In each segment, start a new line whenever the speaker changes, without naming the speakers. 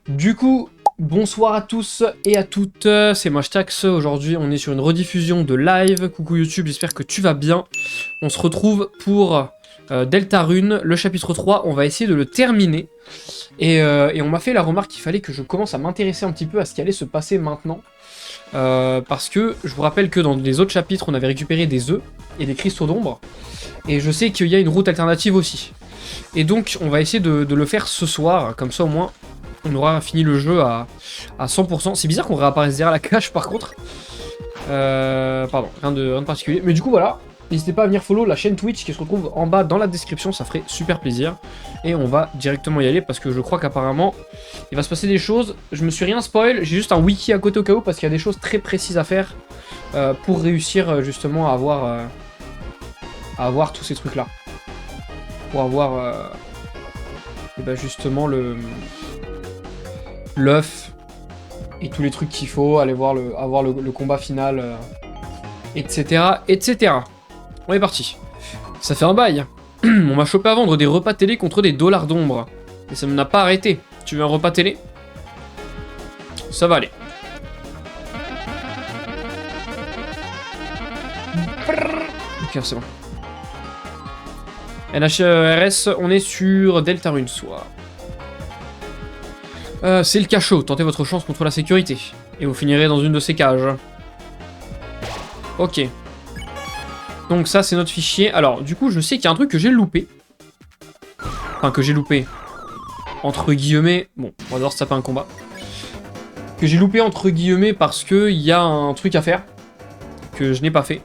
Du coup, bonsoir à tous et à toutes, c'est moi Stax. Aujourd'hui on est sur une rediffusion de live. Coucou YouTube, j'espère que tu vas bien. On se retrouve pour Deltarune, le chapitre 3, on va essayer de le terminer. Et on m'a fait la remarque qu'il fallait que je commence à m'intéresser un petit peu à ce qui allait se passer maintenant. Parce que je vous rappelle que dans les autres chapitres on avait récupéré des œufs et des cristaux d'ombre. Et je sais qu'il y a une route alternative aussi. Et donc on va essayer de le faire ce soir, comme ça au moins on aura fini le jeu à 100%. C'est bizarre qu'on réapparaisse derrière la cache par contre. Pardon, rien de particulier. Mais du coup voilà, n'hésitez pas à venir follow la chaîne Twitch qui se retrouve en bas dans la description, ça ferait super plaisir. Et on va directement y aller parce que je crois qu'apparemment il va se passer des choses. Je me suis rien spoil, j'ai juste un wiki à côté au cas où parce qu'il y a des choses très précises à faire pour réussir justement à avoir tous ces trucs là. Pour avoir et ben justement l'œuf et tous les trucs qu'il faut, aller voir avoir le combat final, etc., etc. On est parti. Ça fait un bail. On m'a chopé à vendre des repas télé contre des dollars d'ombre. Et ça ne m'a pas arrêté. Tu veux un repas télé? Ça va aller. Ok, c'est bon. NHRS, on est sur Deltarune soit. C'est le cachot, tentez votre chance contre la sécurité. Et vous finirez dans une de ces cages. Ok. Donc ça, c'est notre fichier. Alors, du coup, je sais qu'il y a un truc que j'ai loupé. Enfin, que j'ai loupé. Entre guillemets. Bon, on va devoir se taper un combat. Que j'ai loupé entre guillemets parce qu'il y a un truc à faire. Que je n'ai pas fait.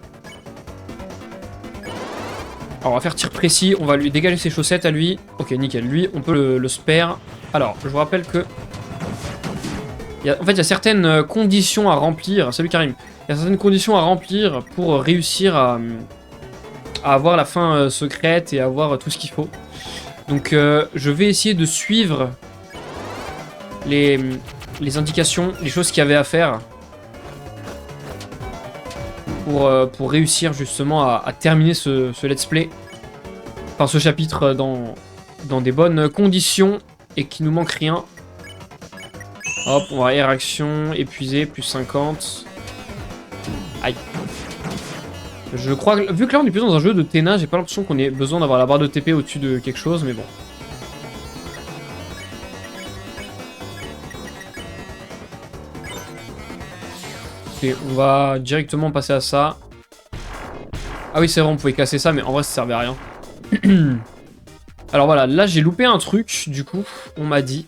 Alors, on va faire tir précis. On va lui dégager ses chaussettes à lui. Ok, nickel. Lui, on peut le spare. Alors, je vous rappelle que... En fait, il y a certaines conditions à remplir. Salut Karim. Il y a certaines conditions à remplir pour réussir à avoir la fin secrète et avoir tout ce qu'il faut. Donc, je vais essayer de suivre les indications, les choses qu'il y avait à faire pour réussir justement à terminer ce let's play. Enfin, ce chapitre dans des bonnes conditions et qu'il nous manque rien. Hop, on va air action, épuisé, plus 50. Aïe. Je crois que, vu que là on est plus dans un jeu de Téna, j'ai pas l'impression qu'on ait besoin d'avoir la barre de TP au-dessus de quelque chose, mais bon. Ok, on va directement passer à ça. Ah oui, c'est vrai, on pouvait casser ça, mais en vrai ça servait à rien. Alors voilà, là j'ai loupé un truc, du coup, on m'a dit.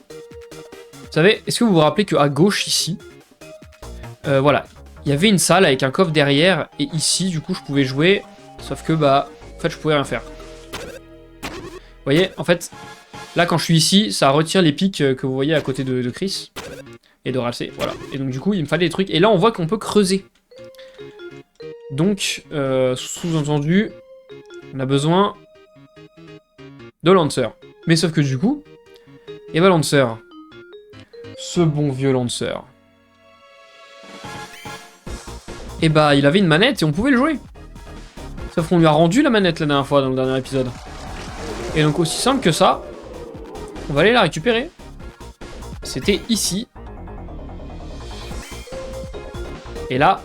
Vous savez, est-ce que vous vous rappelez qu'à gauche, ici, voilà, il y avait une salle avec un coffre derrière, et ici, du coup, je pouvais jouer, sauf que, bah, en fait, je pouvais rien faire. Vous voyez, en fait, là, quand je suis ici, ça retire les pics que vous voyez à côté de Chris, et de Ralsei, voilà. Et donc, du coup, il me fallait des trucs, et là, on voit qu'on peut creuser. Donc, sous-entendu, on a besoin de Lancer. Mais sauf que, du coup, et bah, Lancer... Ce bon vieux Lancer. Et bah, il avait une manette et on pouvait le jouer. Sauf qu'on lui a rendu la manette la dernière fois dans le dernier épisode. Et donc, aussi simple que ça, on va aller la récupérer. C'était ici. Et là...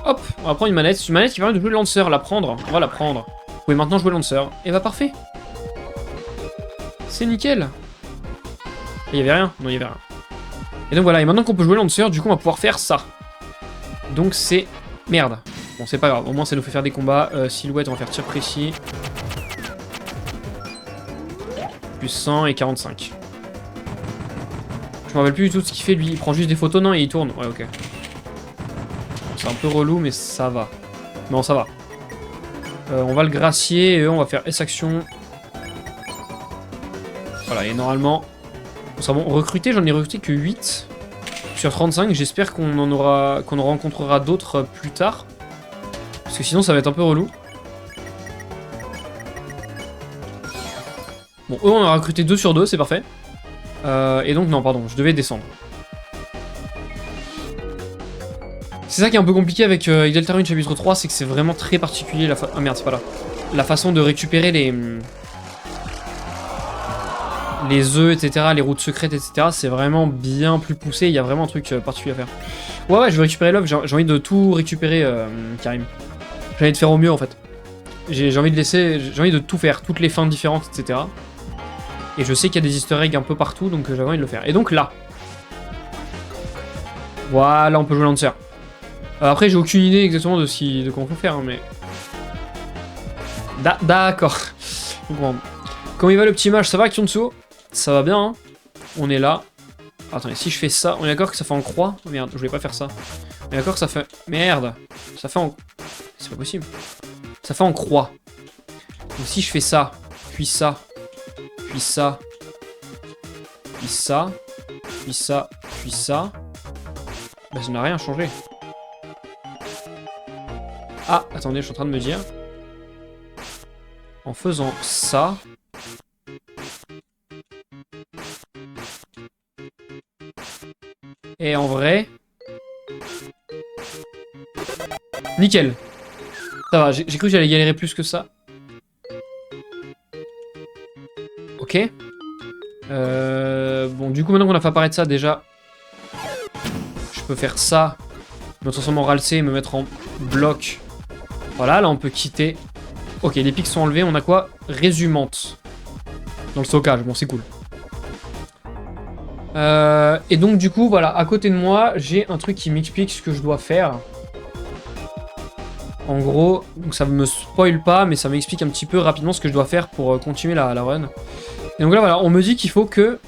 Hop, on va prendre une manette. C'est une manette qui permet de jouer le Lancer. La prendre. On va la prendre. Vous pouvez maintenant jouer le Lancer. Et bah, parfait. C'est nickel. Il y avait rien? Non, il y avait rien. Et donc voilà, et maintenant qu'on peut jouer Lancer, du coup on va pouvoir faire ça. Donc c'est... Merde. Bon, c'est pas grave, au moins ça nous fait faire des combats. Silhouette, on va faire tir précis. Plus 100 et 45. Je me rappelle plus du tout de ce qu'il fait lui, il prend juste des photos, non, et il tourne. Ouais, ok. C'est un peu relou, mais ça va. Non, ça va. On va le gracier, et on va faire S-action. Voilà, et normalement... Ça bon, recruter, j'en ai recruté que 8 sur 35. J'espère qu'on en rencontrera d'autres plus tard. Parce que sinon, ça va être un peu relou. Bon, eux, on a recruté 2 sur 2, c'est parfait. Et donc, non, pardon, je devais descendre. C'est ça qui est un peu compliqué avec Deltarune chapitre 3, c'est que c'est vraiment très particulier. Ah merde, c'est pas là. La façon de récupérer les œufs, etc., les routes secrètes, etc., c'est vraiment bien plus poussé. Il y a vraiment un truc particulier à faire. Ouais, je veux récupérer l'œuf. J'ai envie de tout récupérer, Karim. J'ai envie de faire au mieux, en fait. J'ai envie de laisser... J'ai envie de tout faire, toutes les fins différentes, etc. Et je sais qu'il y a des easter eggs un peu partout, donc j'avais envie de le faire. Et donc là... Voilà, on peut jouer Lancer. Après, j'ai aucune idée exactement de comment faut faire, hein, mais... D'accord. Comment il va le petit mage? Ça va, Kyunsu? Ça va bien, hein? On est là. Attendez, si je fais ça... On est d'accord que ça fait en croix? Oh, merde, je voulais pas faire ça. On est d'accord que ça fait... Merde. Ça fait en... C'est pas possible. Ça fait en croix. Donc si je fais ça, puis ça, puis ça, puis ça, puis ça, puis ça... Bah ça n'a rien changé. Ah, attendez, je suis en train de me dire... En faisant ça... Et en vrai... Nickel. Ça va, j'ai cru que j'allais galérer plus que ça. Ok. Bon, du coup, maintenant qu'on a fait apparaître ça, déjà... Je peux faire ça. Me transformer en ralsé et me mettre en bloc. Voilà, là, on peut quitter. Ok, les pics sont enlevés. On a quoi? Résumante. Dans le stockage. Bon, c'est cool. Et donc, du coup, voilà. À côté de moi, j'ai un truc qui m'explique ce que je dois faire. En gros, donc ça me spoil pas, mais ça m'explique un petit peu rapidement ce que je dois faire pour continuer la run. Et donc là, voilà, on me dit qu'il faut que...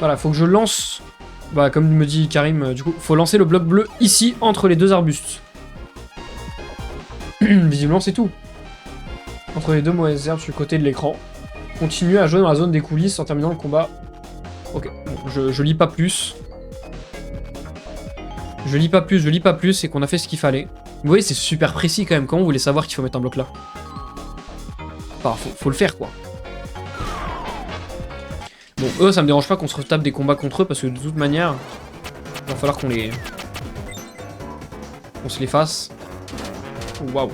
Voilà, faut que je lance... Bah, comme me dit Karim, du coup, faut lancer le bloc bleu ici, entre les deux arbustes. Visiblement, c'est tout. Entre les deux mauvaises herbes sur le côté de l'écran. Continue à jouer dans la zone des coulisses en terminant le combat. Ok, bon, je lis pas plus. Je lis pas plus, et qu'on a fait ce qu'il fallait. Vous voyez, c'est super précis quand même. Comment vous voulez savoir qu'il faut mettre un bloc là? Enfin, faut le faire, quoi. Bon, eux, ça me dérange pas qu'on se retape des combats contre eux, parce que de toute manière, il va falloir qu'on les... On se les fasse. Waouh.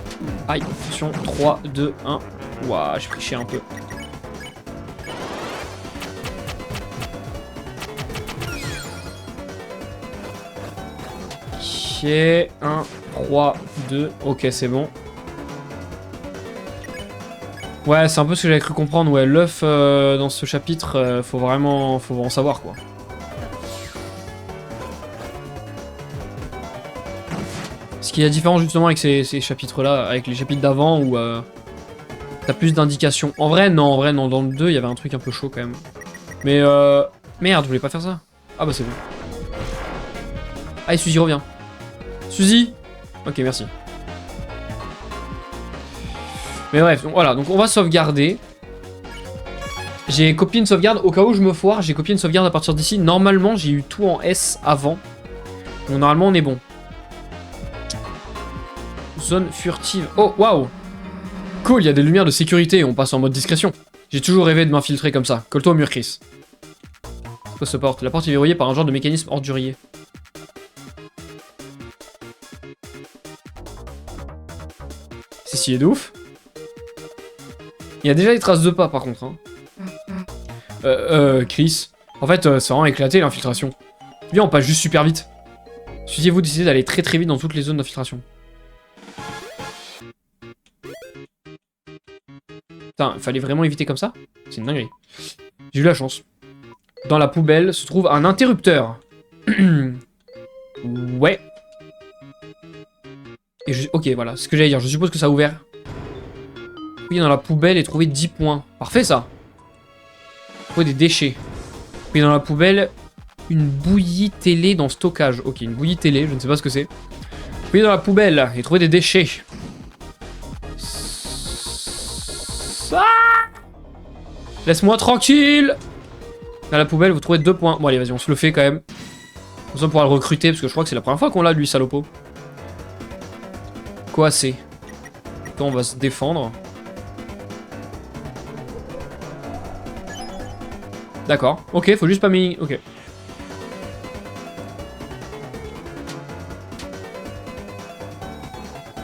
Aïe, attention. 3, 2, 1. Waouh, j'ai pris cher un peu. Ok, 1, 3, 2. Ok, c'est bon. Ouais, c'est un peu ce que j'avais cru comprendre. Ouais, l'œuf dans ce chapitre, faut vraiment en savoir, quoi. Ce qui est différent justement avec ces chapitres-là, avec les chapitres d'avant où t'as plus d'indications. En vrai, non, dans le 2, il y avait un truc un peu chaud quand même. Mais merde, je voulais pas faire ça. Ah bah c'est bon. Allez, Suzy, reviens. Suzy! Ok, merci. Mais bref, donc, voilà, donc on va sauvegarder. J'ai copié une sauvegarde, au cas où je me foire, j'ai copié une sauvegarde à partir d'ici. Normalement, j'ai eu tout en S avant. Donc normalement, on est bon. Zone furtive. Oh, waouh! Cool, il y a des lumières de sécurité, on passe en mode discrétion. J'ai toujours rêvé de m'infiltrer comme ça. Colle-toi au mur, Chris. C'est quoi cette porte? La porte est verrouillée par un genre de mécanisme ordurier. C'est stylé de ouf. Il y a déjà des traces de pas par contre. Hein. Chris. En fait, c'est vraiment éclaté l'infiltration. Viens, on passe juste super vite. Suffisez-vous décider d'aller très très vite dans toutes les zones d'infiltration. Putain, fallait vraiment éviter comme ça? C'est une dinguerie. J'ai eu la chance. Dans la poubelle se trouve un interrupteur. Ouais. Et ok, voilà, c'est ce que j'allais dire. Je suppose que ça a ouvert. Fouiller dans la poubelle et trouver 10 points. Parfait, ça. Trouver des déchets. Fouiller dans la poubelle, une bouillie télé dans stockage. Ok, une bouillie télé, je ne sais pas ce que c'est. Fouiller dans la poubelle et trouver des déchets. Ah, laisse-moi tranquille. Dans la poubelle, vous trouvez 2 points. Bon, allez, vas-y, on se le fait quand même. Comme ça, on pourra le recruter, parce que je crois que c'est la première fois qu'on l'a, lui, salopo. Quoi, c'est? On va se défendre. D'accord. Ok, faut juste pas mis... Ok.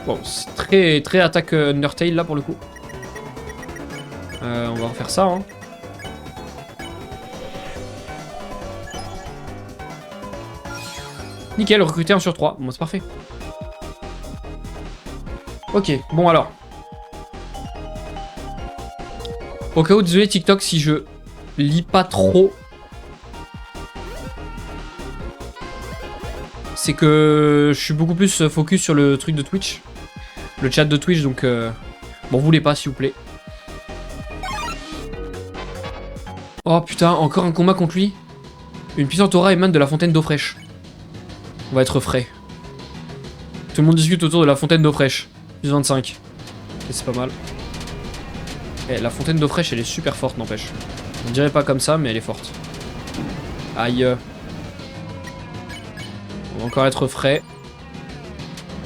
Bon, c'est très attaque Undertale, là, pour le coup. On va refaire ça, hein. Nickel, recruter 1 sur 3. Bon, c'est parfait. Ok, bon alors. Au cas où, désolé TikTok si je lis pas trop. C'est que je suis beaucoup plus focus sur le truc de Twitch. Le chat de Twitch, donc... Bon, vous voulez pas, s'il vous plaît. Oh putain, encore un combat contre lui. Une puissante aura émane de la fontaine d'eau fraîche. On va être frais. Tout le monde discute autour de la fontaine d'eau fraîche. Plus 25. Et c'est pas mal. Et la fontaine d'eau fraîche, elle est super forte, n'empêche. On dirait pas comme ça, mais elle est forte. Aïe. On va encore être frais.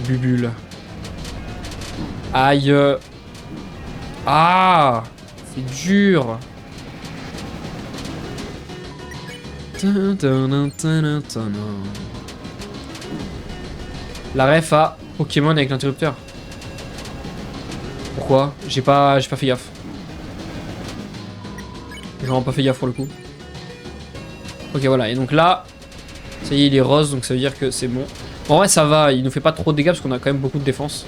Bubule. Aïe. Ah, c'est dur. La ref à Pokémon avec l'interrupteur. Pourquoi? J'ai pas fait gaffe. J'ai vraiment pas fait gaffe pour le coup. Ok, voilà. Et donc là, ça y est, il est rose, donc ça veut dire que c'est bon. En vrai, ça va. Il nous fait pas trop de dégâts parce qu'on a quand même beaucoup de défense.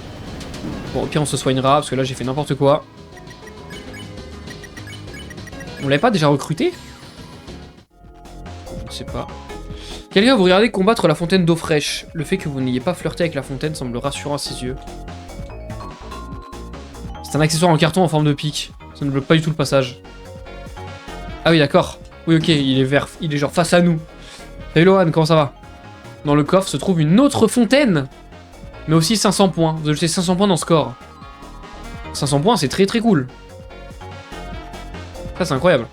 Bon, au pire, on se soignera parce que là, j'ai fait n'importe quoi. On l'avait pas déjà recruté? Je ne sais pas. Quelqu'un vous regardez combattre la fontaine d'eau fraîche. Le fait que vous n'ayez pas flirté avec la fontaine semble rassurant à ses yeux. C'est un accessoire en carton en forme de pic. Ça ne bloque pas du tout le passage. Ah oui, d'accord. Oui, ok, il est vert. Il est genre face à nous. Salut Lohan, comment ça va? Dans le coffre se trouve une autre fontaine. Mais aussi 500 points. Vous ajoutez 500 points dans le score. 500 points, c'est très très cool. Ça, c'est incroyable.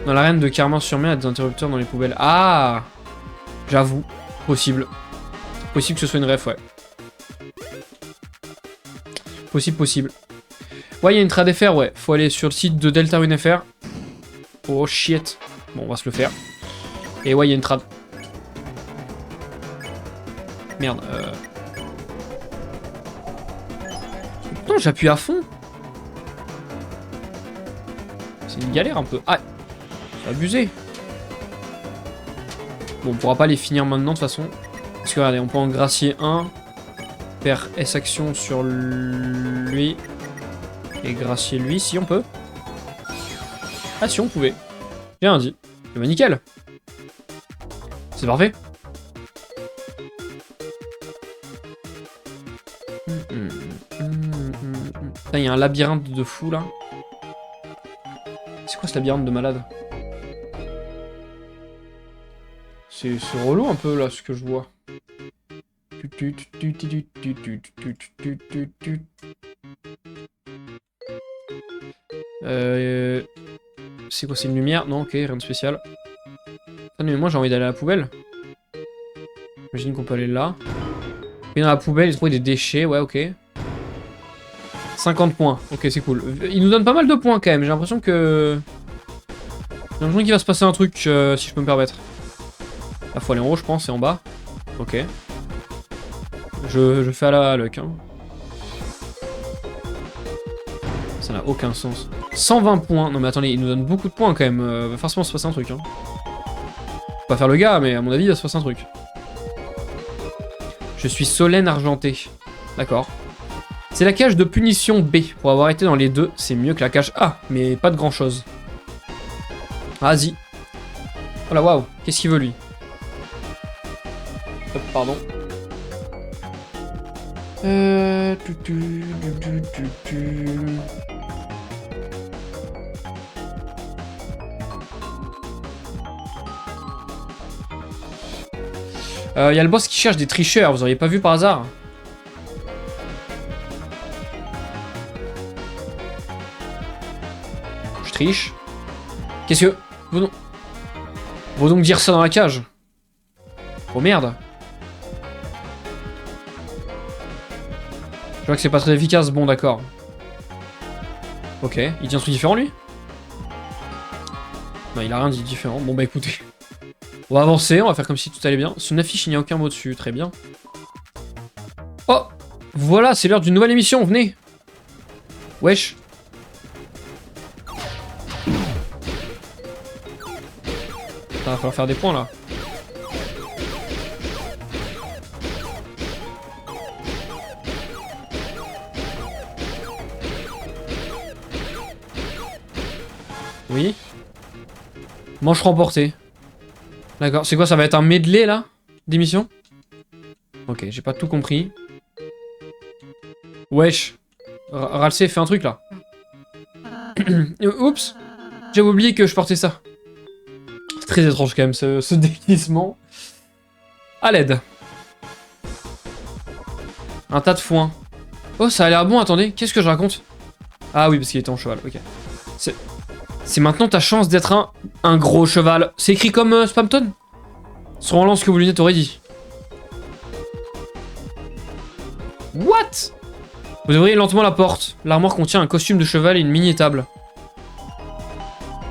Dans l'arène de Carmin-sur-Mer, il y a des interrupteurs dans les poubelles. Ah, j'avoue. Possible. Possible que ce soit une ref, ouais. Possible. Ouais, il y a une trad FR, ouais. Faut aller sur le site de Deltarune FR. Oh, shit. Bon, on va se le faire. Et ouais, il y a une trad. Merde. Putain, j'appuie à fond. C'est une galère un peu. Ah, c'est abusé. Bon, on pourra pas les finir maintenant de toute façon. Parce que regardez, on peut en gracier un. Faire S-action sur lui. Et gracier lui, si on peut. Ah si, on pouvait. J'ai rien dit. Eh ben nickel. C'est parfait. Putain, il y a un labyrinthe de fou là. C'est quoi ce labyrinthe de malade? C'est relou un peu là ce que je vois. C'est quoi, c'est une lumière? Non, ok, rien de spécial. Ah, mais moi j'ai envie d'aller à la poubelle. J'imagine qu'on peut aller là. Et dans la poubelle, il trouve des déchets, ouais, ok. 50 points, ok, c'est cool. Il nous donne pas mal de points quand même, j'ai l'impression que... J'ai l'impression qu'il va se passer un truc, si je peux me permettre. Là, faut aller en haut, je pense, et en bas. Ok. Je fais à la luck, hein. Ça n'a aucun sens. 120 points. Non mais attendez, il nous donne beaucoup de points quand même. Va forcément se passer un truc. Hein. Faut pas faire le gars, mais à mon avis, il va se passer un truc. Je suis Solène argentée. D'accord. C'est la cage de punition B. Pour avoir été dans les deux, c'est mieux que la cage A, mais pas de grand chose. Vas-y. Oh là, waouh. Qu'est-ce qu'il veut lui? Hop, pardon. Y a le boss qui cherche des tricheurs, vous auriez pas vu par hasard? Je triche. Qu'est-ce que... Faut donc dire ça dans la cage. Oh merde. Je vois que c'est pas très efficace, bon d'accord. Ok, il dit un truc différent lui? Non, il a rien dit différent. Bon bah écoutez. On va avancer, on va faire comme si tout allait bien. Sur une affiche, il n'y a aucun mot dessus, très bien. Oh! Voilà, c'est l'heure d'une nouvelle émission, venez! Wesh! Ça va falloir faire des points là. Oui. Manche remportée. D'accord, c'est quoi, ça va être un medley là d'émissions? Ok, j'ai pas tout compris. Wesh. Ralsei fait un truc là. Oups. J'avais oublié que je portais ça. C'est très étrange quand même ce déguisement. À l'aide. Un tas de foin. Oh, ça a l'air bon, attendez. Qu'est-ce que je raconte? Ah oui, parce qu'il était en cheval, ok. C'est maintenant ta chance d'être un gros cheval. C'est écrit comme Spamton? Sur en lance que vos lunettes auraient dit. What? Vous ouvrez lentement la porte. L'armoire contient un costume de cheval et une mini-étable.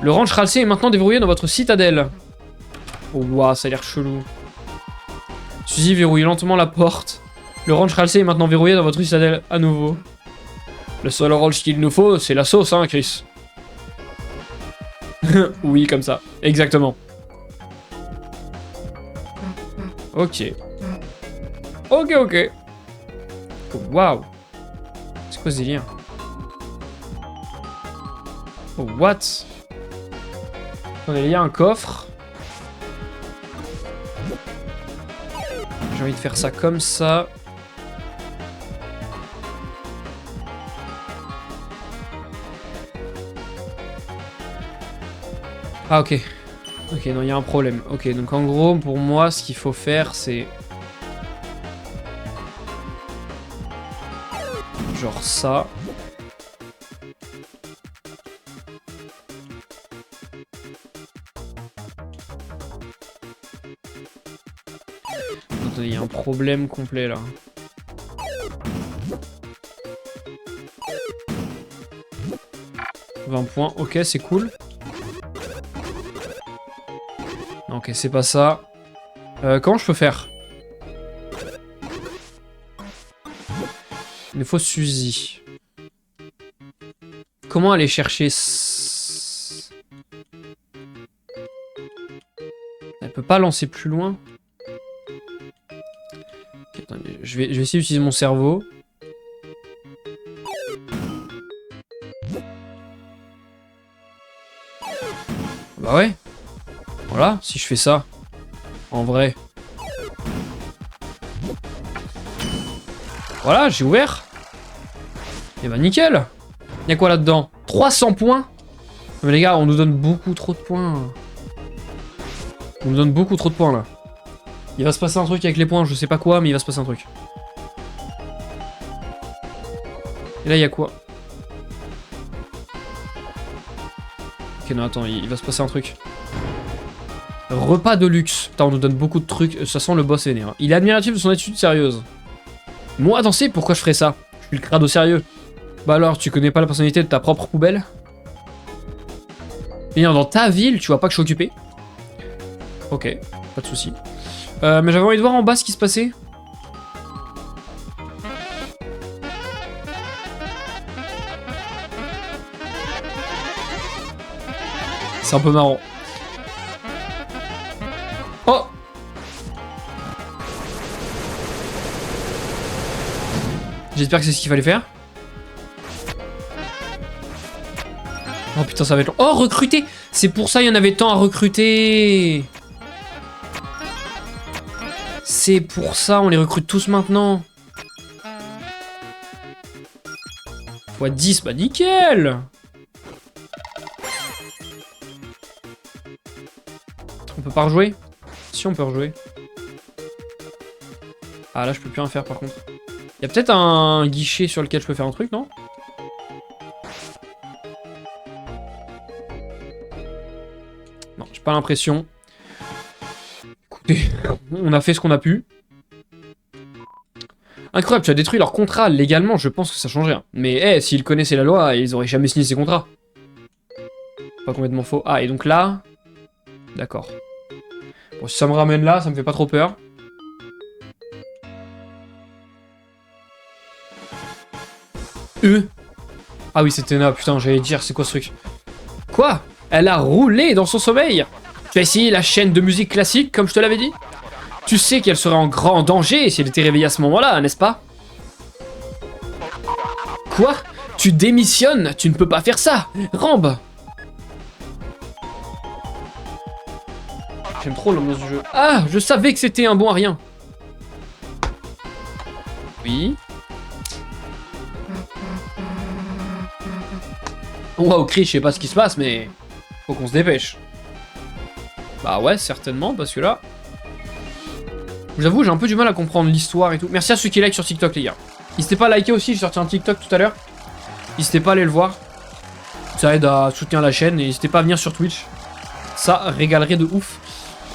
Le ranch Ralsei est maintenant déverrouillé dans votre citadelle. Oh, waouh, ça a l'air chelou. Suzy verrouille lentement la porte. Le ranch Ralsei est maintenant verrouillé dans votre citadelle à nouveau. Le seul ranch qu'il nous faut, c'est la sauce, hein, Chris. Oui, comme ça. Exactement. Ok. Ok, ok. Waouh. C'est quoi ce délire? Oh, what? Attendez, il y a un coffre. J'ai envie de faire ça comme ça. Ah, ok. Ok, non, il y a un problème. Ok, donc en gros, pour moi, ce qu'il faut faire, c'est... genre ça. Attendez, il y a un problème complet, là. « 20 points, ok, c'est cool. » Ok, c'est pas ça. Comment je peux faire? Il nous faut Suzy. Comment aller chercher... Elle peut pas lancer plus loin? Ok, attendez, je vais essayer d'utiliser mon cerveau. Bah ouais. Voilà, si je fais ça. En vrai. Voilà, j'ai ouvert. Et bah nickel. Y'a quoi là-dedans? 300 points? Mais les gars, on nous donne beaucoup trop de points. On nous donne beaucoup trop de points là. Il va se passer un truc avec les points, je sais pas quoi, mais il va se passer un truc. Et là, il y a quoi? Ok, non, attends, il va se passer un truc. Repas de luxe. Putain, on nous donne beaucoup de trucs. Ça sent le boss vénère. Il est admiratif de son attitude sérieuse. Moi, danser, pourquoi je ferais ça? Je suis le crado sérieux. Bah alors, tu connais pas la personnalité de ta propre poubelle? Venir dans ta ville, tu vois pas que je suis occupé? Ok, pas de soucis. Mais j'avais envie de voir en bas ce qui se passait. C'est un peu marrant. Oh! J'espère que c'est ce qu'il fallait faire. Oh putain, ça va être long. Oh, recruter! C'est pour ça il y en avait tant à recruter. C'est pour ça, on les recrute tous maintenant. Fois 10, bah nickel! On peut pas rejouer? Si, on peut rejouer. Ah là, je peux plus rien faire par contre. Il y a peut-être un guichet sur lequel je peux faire un truc, non? Non, j'ai pas l'impression. Écoutez, on a fait ce qu'on a pu. Incroyable, tu as détruit leur contrat légalement, je pense que ça change rien. Mais hey, s'ils connaissaient la loi, ils auraient jamais signé ces contrats. Pas complètement faux. Ah, et donc là... D'accord. Bon, si ça me ramène là, ça me fait pas trop peur. Ah oui, c'était Tena, putain, j'allais dire, c'est quoi ce truc? Quoi? Elle a roulé dans son sommeil? Tu as essayé la chaîne de musique classique, comme je te l'avais dit? Tu sais qu'elle serait en grand danger si elle était réveillée à ce moment-là, n'est-ce pas? Quoi? Tu démissionnes? Tu ne peux pas faire ça! Rambe! J'aime trop l'ambiance du jeu. Ah, je savais que c'était un bon à rien. Oui. Waouh, Chris, je sais pas ce qui se passe, mais faut qu'on se dépêche. Bah ouais, certainement, parce que là... J'avoue, j'ai un peu du mal à comprendre l'histoire et tout. Merci à ceux qui like sur TikTok, les gars. N'hésitez pas à liker aussi, j'ai sorti un TikTok tout à l'heure. N'hésitez pas à aller le voir. Ça aide à soutenir la chaîne et n'hésitez pas à venir sur Twitch. Ça régalerait de ouf.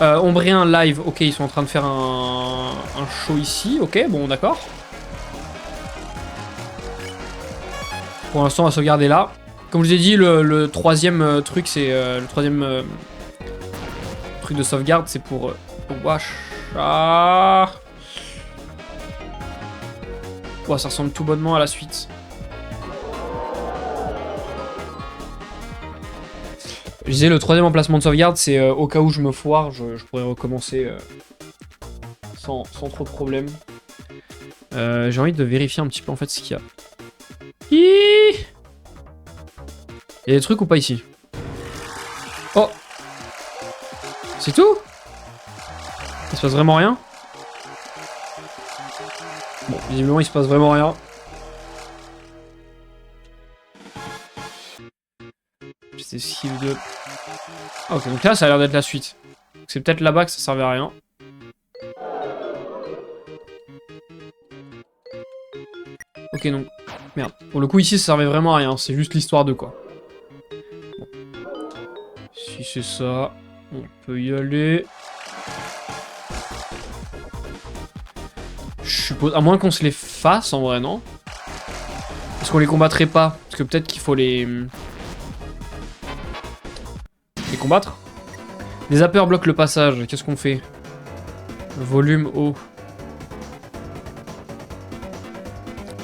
Ombrien live, ok, ils sont en train de faire un show ici, ok, bon, d'accord. Pour l'instant, on va sauvegarder là. Comme je vous ai dit, le troisième truc, c'est le troisième truc de sauvegarde, c'est pour Wash. Ah. Ouais, ça ressemble tout bonnement à la suite. Je disais, le troisième emplacement de sauvegarde, c'est au cas où je me foire, je pourrais recommencer sans trop de problème. J'ai envie de vérifier un petit peu en fait ce qu'il y a. Il y a des trucs ou pas ici? Oh! C'est tout? Il se passe vraiment rien? Bon, visiblement il se passe vraiment rien. J'essaie esquive de... Ah, ok, donc là ça a l'air d'être la suite. C'est peut-être là-bas que ça servait à rien. Ok, donc... Merde. Pour le coup ici ça servait vraiment à rien, c'est juste l'histoire de quoi. Bon. Si c'est ça, on peut y aller. Je suppose... À moins qu'on se les fasse en vrai, non? Est-ce qu'on les combattrait pas? Parce que peut-être qu'il faut les combattre. Les zappers bloquent le passage. Qu'est-ce qu'on fait? Volume haut.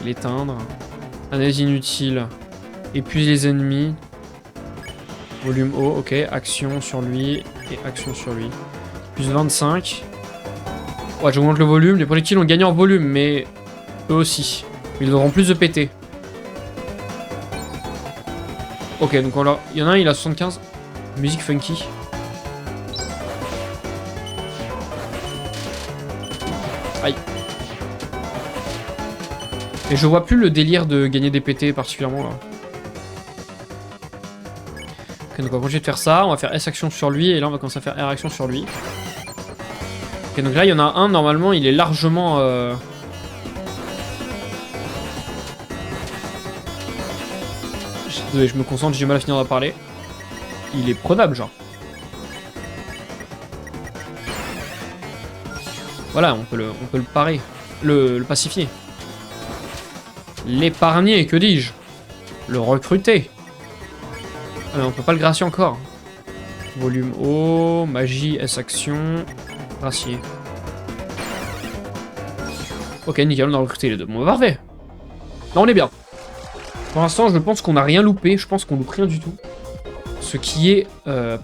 L'éteindre. Analyse inutile. Épuise les ennemis. Volume haut, ok. Action sur lui. Et action sur lui. Plus 25. Ouais, j'augmente le volume. Les projectiles ont gagné en volume, mais eux aussi. Ils auront plus de PT. Ok, donc alors, il y en a un, il a 75. Musique funky. Aïe. Et je vois plus le délire de gagner des PT particulièrement là. Ok, donc on va continuer de faire ça. On va faire S action sur lui et là on va commencer à faire R action sur lui. Ok, donc là il y en a un, normalement il est largement... Désolé, je me concentre, j'ai du mal à finir de parler. Il est prenable, genre. Voilà, on peut le parer. Le pacifier. L'épargner, que dis-je? Le recruter. Ah mais on peut pas le gracier encore. Volume haut, magie, S-action, gracier. Ok, nickel, on a recruté les deux. Bon, parfait. Là, on est bien. Pour l'instant, je pense qu'on n'a rien loupé. Je pense qu'on loupe rien du tout. Ce qui est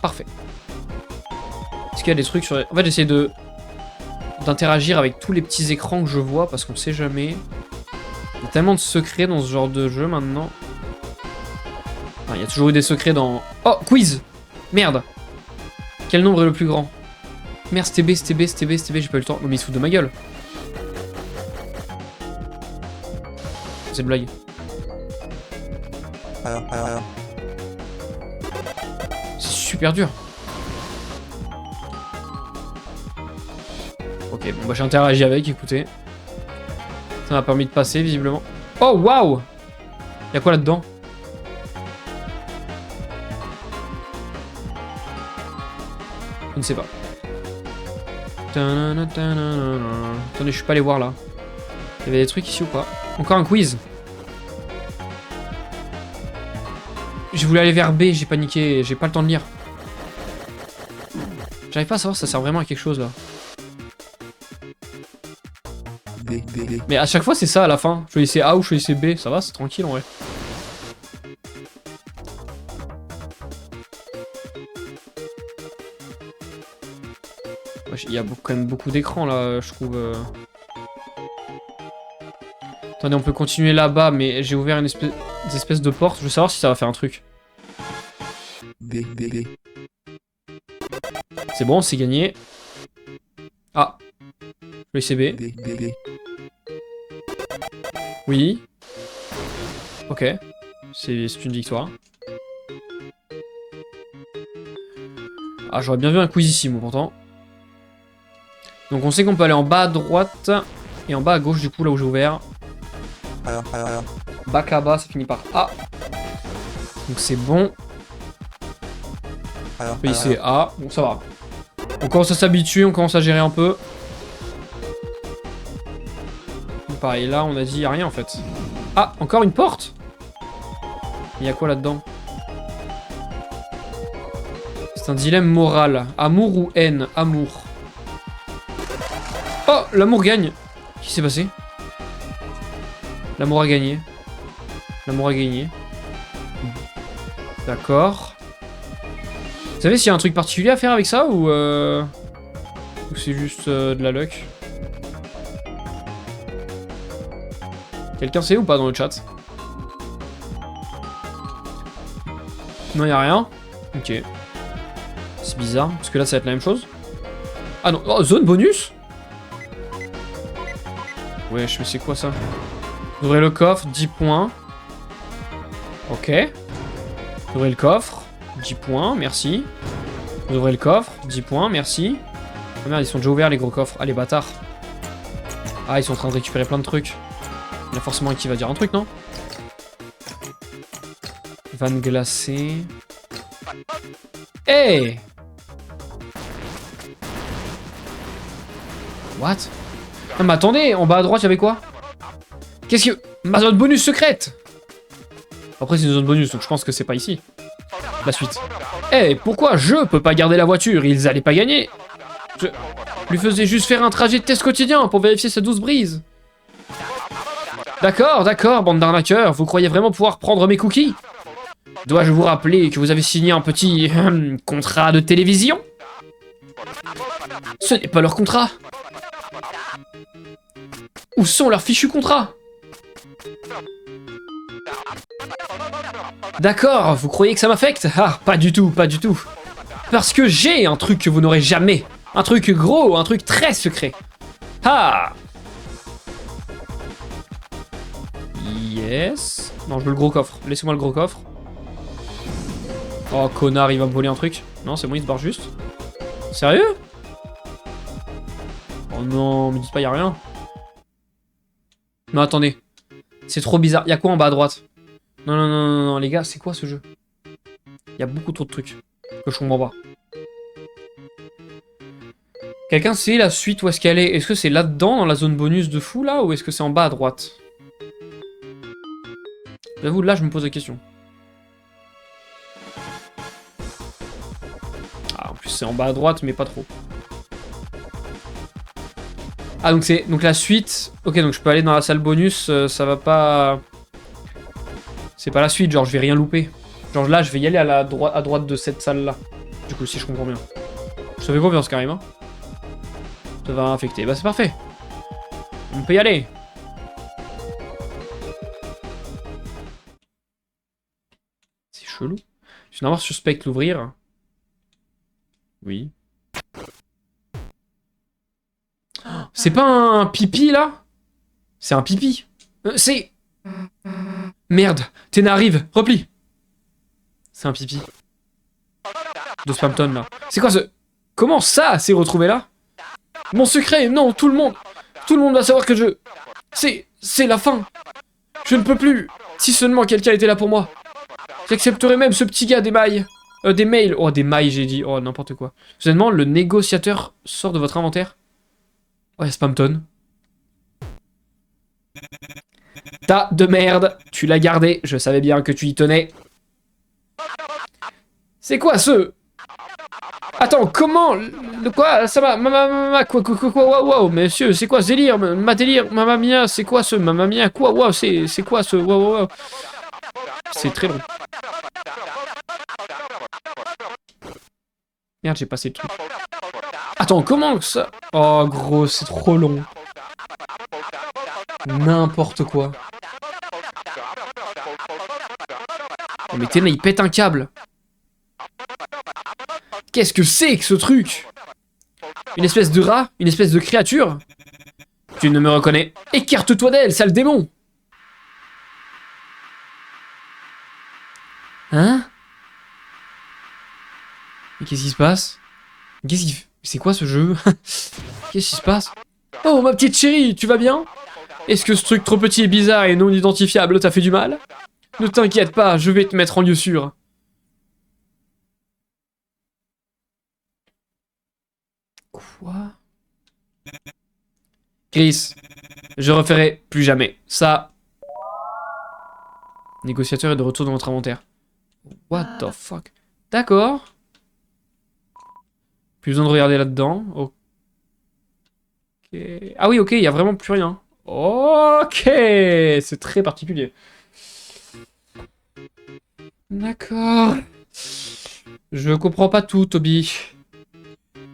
parfait. Est-ce qu'il y a des trucs sur... En fait, j'essaie d'interagir avec tous les petits écrans que je vois parce qu'on sait jamais. Il y a tellement de secrets dans ce genre de jeu maintenant. Enfin, il y a toujours eu des secrets dans... Oh, quiz! Merde! Quel nombre est le plus grand? Merde, STB, j'ai pas eu le temps. Non mais ils se foutent de ma gueule. C'est une blague. C'est super dur. Ok, bon bah j'ai interagi avec, écoutez. Ça m'a permis de passer, visiblement. Oh, waouh! Y'a quoi là-dedans? Je ne sais pas. Attendez, je suis pas allé voir là. Il y avait des trucs ici ou pas? Encore un quiz. Je voulais aller vers B, j'ai paniqué, j'ai pas le temps de lire. J'arrive pas à savoir si ça sert vraiment à quelque chose là. Mais à chaque fois c'est ça à la fin. Choisissez A ou choisissez B, ça va, c'est tranquille en vrai. Wesh, il y a quand même beaucoup d'écrans là, je trouve. Attendez, on peut continuer là-bas, mais j'ai ouvert des espèces de portes. Je veux savoir si ça va faire un truc. C'est bon, c'est gagné. Ah. Le CB. Oui. Ok. C'est une victoire. Ah, j'aurais bien vu un quiz ici, moi, pourtant. Donc on sait qu'on peut aller en bas à droite et en bas à gauche, du coup, là où j'ai ouvert. Bac à bas, ça finit par A. Donc c'est bon. Oui, c'est A. Bon, ça va. On commence à s'habituer, on commence à gérer un peu. Pareil, là, on a dit, il n'y a rien, en fait. Ah, encore une porte? Il y a quoi là-dedans? C'est un dilemme moral. Amour ou haine? Amour. Oh, l'amour gagne. Qu'est-ce qui s'est passé? L'amour a gagné. L'amour a gagné. D'accord. Vous savez s'il y a un truc particulier à faire avec ça ou c'est juste de la luck? Quelqu'un sait ou pas dans le chat? Non, y a rien. Ok. C'est bizarre, parce que là ça va être la même chose. Ah non, oh, zone bonus? Wesh, mais c'est quoi ça? Ouvrez le coffre, 10 points. Ok. Ouvrez le coffre, 10 points, merci. Ouvrez le coffre, 10 points, merci. Oh merde, ils sont déjà ouverts les gros coffres. Ah, les bâtards. Ah, ils sont en train de récupérer plein de trucs. Il y a forcément un qui va dire un truc, non? Vanne glacée. Hey! What? Non mais attendez, en bas à droite, il y avait quoi? Qu'est-ce que... Ma zone bonus secrète! Après, c'est une zone bonus, donc je pense que c'est pas ici. La suite. Eh, pourquoi je peux pas garder la voiture? Ils allaient pas gagner. Je lui faisais juste faire un trajet de test quotidien pour vérifier sa douce brise. D'accord, d'accord, bande d'arnaqueurs. Vous croyez vraiment pouvoir prendre mes cookies? Dois-je vous rappeler que vous avez signé un petit contrat de télévision? Ce n'est pas leur contrat. Où sont leurs fichus contrats? D'accord, vous croyez que ça m'affecte? Ah, pas du tout, pas du tout. Parce que j'ai un truc que vous n'aurez jamais. Un truc gros, un truc très secret. Ah! Yes. Non, je veux le gros coffre. Laissez-moi le gros coffre. Oh, connard, il va me voler un truc. Non, c'est bon, il se barre juste. Sérieux? Oh non, me dites pas, y a rien. Non, attendez. C'est trop bizarre. Y a quoi en bas à droite? Non, non, non, non, non, les gars, c'est quoi ce jeu? Y a beaucoup trop de trucs que je comprends pas. Quelqu'un sait la suite où est-ce qu'elle est? Est-ce que c'est là-dedans, dans la zone bonus de fou, là? Ou est-ce que c'est en bas à droite? J'avoue, là, je me pose la question. Ah, en plus, c'est en bas à droite, mais pas trop. Ah, donc c'est donc la suite. Ok, donc je peux aller dans la salle bonus, ça va pas... C'est pas la suite, genre je vais rien louper. Genre là, je vais y aller à droite de cette salle-là. Du coup, si je comprends bien. Je te fais confiance, Karim. Hein. Ça va infecter. Bah, c'est parfait. On peut y aller. C'est chelou. Je viens d'avoir suspect l'ouvrir. Oui. C'est pas un pipi, là? C'est un pipi. C'est... Merde, Téna arrive, replie. C'est un pipi. De Spampton, là. C'est quoi ce... Comment ça s'est retrouvé là? Mon secret, non, tout le monde va savoir que je... C'est la fin. Je ne peux plus. Si seulement quelqu'un était là pour moi. J'accepterais même ce petit gars des mailles. Des mails. Oh, des mailles, j'ai dit. Oh, n'importe quoi. Soudainement, le négociateur sort de votre inventaire. Oh, y'a Spampton. Tas de merde. Tu l'as gardé. Je savais bien que tu y tenais. C'est quoi ce... Attends, comment... Quoi? Ça va... Quoi? Wow, monsieur, c'est quoi ce délire? Ma délire, mamma mia, c'est quoi ce... Mamma mia, quoi? Wow, c'est quoi ce... Wow. C'est très long. Merde, j'ai passé le truc. Attends, comment que ça... Oh, gros, c'est trop long. N'importe quoi. Oh, mais Téna, il pète un câble. Qu'est-ce que c'est que ce truc? Une espèce de rat? Une espèce de créature? Tu ne me reconnais. Écarte-toi d'elle, sale démon! Hein? Mais qu'est-ce qui se passe? Qu'est-ce qui... C'est quoi ce jeu? Qu'est-ce qui se passe? Oh, ma petite chérie, tu vas bien? Est-ce que ce truc trop petit et bizarre et non identifiable t'a fait du mal? Ne t'inquiète pas, je vais te mettre en lieu sûr. Quoi? Chris, je referai plus jamais. Ça... Négociateur est de retour dans votre inventaire. What the fuck? D'accord. Plus besoin de regarder là-dedans. Ok. Ah oui, ok, il y a vraiment plus rien. Ok, c'est très particulier. D'accord. Je comprends pas tout, Toby.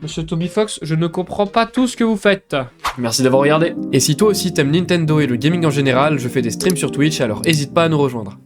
Monsieur Toby Fox, je ne comprends pas tout ce que vous faites. Merci d'avoir regardé. Et si toi aussi t'aimes Nintendo et le gaming en général, je fais des streams sur Twitch, alors n'hésite pas à nous rejoindre.